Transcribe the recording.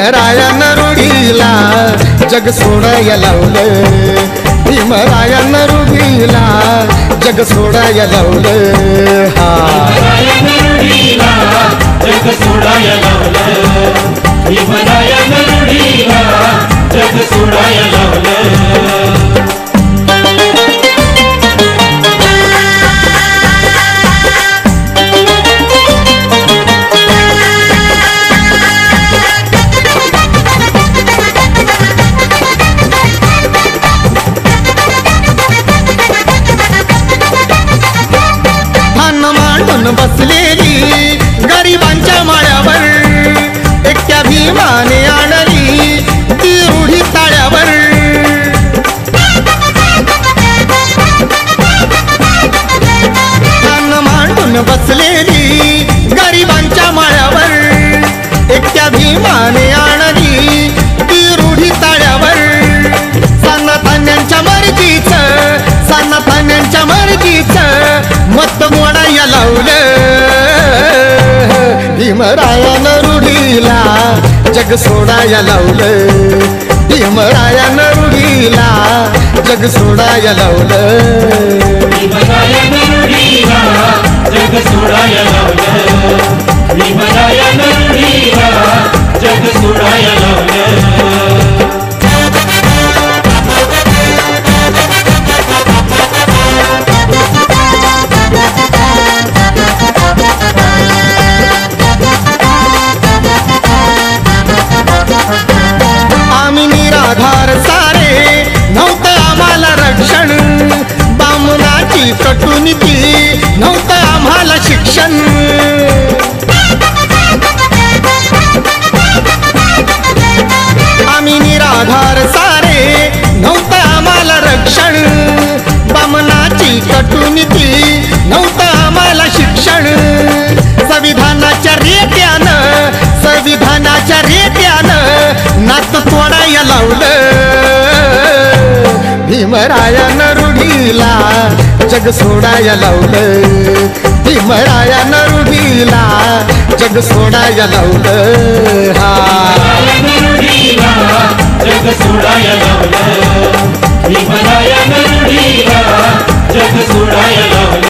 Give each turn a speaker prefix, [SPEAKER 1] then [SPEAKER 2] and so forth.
[SPEAKER 1] भीमरायानं रूढीला जग सोडाया लावलं, भीमरायानं रूढीला जग सोडाया लावलं. हा
[SPEAKER 2] जग सोडाया लावलं, भीमरायानं रूढीला जग सोडाया लावलं.
[SPEAKER 1] बसलेली गरिबांच्या माळ्यावर एकट्या भीमाने आणली ती रूढी ताळ्यावर. कान मांडून बसलेली गरिबांच्या माळ्यावर एकट्या भीमाने आणली ती रूढी ताळ्यावर. सानातान्यांच्या मर्जीच, सानातान्यांच्या मर्जीच मत मोडाया लावलं, भीमरायानं रूढीला जग सोडाया लावलं, भीमरायानं रूढीला जग सोडाया लावलं.
[SPEAKER 2] भीमरायानं रूढीला जग सोडाया लावलं, भीमरायानं रूढीला जग सोडाया लावलं.
[SPEAKER 1] आम्ही निराधार सारे नव्हतं आम्हाला रक्षण, बामणाची कटुनीती नव्हतं आम्हाला शिक्षण. आम्ही निराधार सारे नव्हतं आम्हाला रक्षण, बामणाची कटुनीती नव्हतं आम्हाला शिक्षण. संविधानाच्या रेट्यानं, संविधानाच्या रेट्यानं नात तोडाया लावलं, भीमरायानं रूढीला जग सोडाया लावलं, भीमरायानं रूढीला जग सोडाया लावलं. हा
[SPEAKER 2] जग सोडाया लावलं, भीमरायानं रूढीला जग सोडाया लावलं.